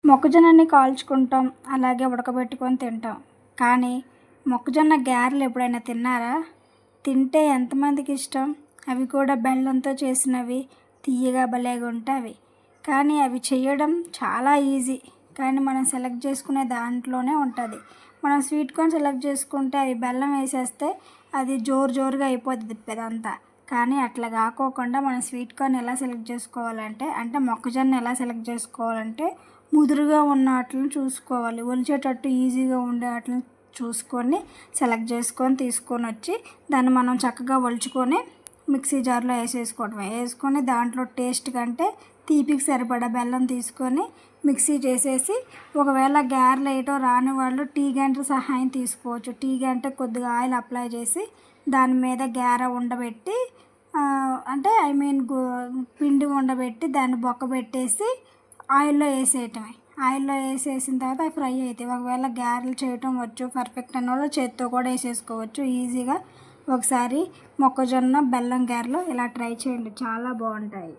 మొక్కజొన్నని కాల్చుకుంటాం, అలాగే ఉడకబెట్టుకొని తింటాం. కానీ మొక్కజొన్న గారెలు ఎప్పుడైనా తిన్నారా? తింటే ఎంతమందికి ఇష్టం? అవి కూడా బెల్లంతో చేసినవి, తియ్యగా భలేగా ఉంటాయి. కానీ అవి చేయడం చాలా ఈజీ. కానీ మనం సెలెక్ట్ చేసుకునే దాంట్లోనే ఉంటుంది. మనం స్వీట్ కార్న్ సెలెక్ట్ చేసుకుంటే అవి బెల్లం వేసేస్తే అది జోరుగా అయిపోతుంది ఇదంతా. కానీ అట్లా కాకోకుండా మనం స్వీట్ కార్న్ ఎలా సెలెక్ట్ చేసుకోవాలంటే, మొక్కజొన్న ఎలా సెలెక్ట్ చేసుకోవాలంటే ముదురుగా ఉన్న వాటిని చూసుకోవాలి. ఒలిచేటట్టు ఈజీగా ఉండే వాటిని చూసుకొని సెలెక్ట్ చేసుకొని తీసుకొని వచ్చి దాన్ని మనం చక్కగా ఒలుచుకొని మిక్సీ జార్లో వేసుకొని దాంట్లో టేస్ట్ కంటే తీపికి సరిపడా బెల్లం తీసుకొని మిక్సీ చేసేసి, ఒకవేళ గారెలు వేయటం రాని వాళ్ళు టీ గంట సహాయం తీసుకోవచ్చు. టీ గంట కొద్దిగా ఆయిల్ అప్లై చేసి దాని మీద గారె ఉండబెట్టి పిండి ఉండబెట్టి దాన్ని బొక్క పెట్టేసి ఆయిల్లో వేసేయటమే. ఆయిల్లో వేసేసిన తర్వాత అవి ఫ్రై అవుతాయి. ఒకవేళ గారెలు చేయటం వచ్చు పర్ఫెక్ట్ అన్న వాళ్ళు చేత్తో కూడా వేసేసుకోవచ్చు ఈజీగా. ఒకసారి మొక్కజొన్న బెల్లం గారెలు ఇలా ట్రై చేయండి, చాలా బాగుంటాయి.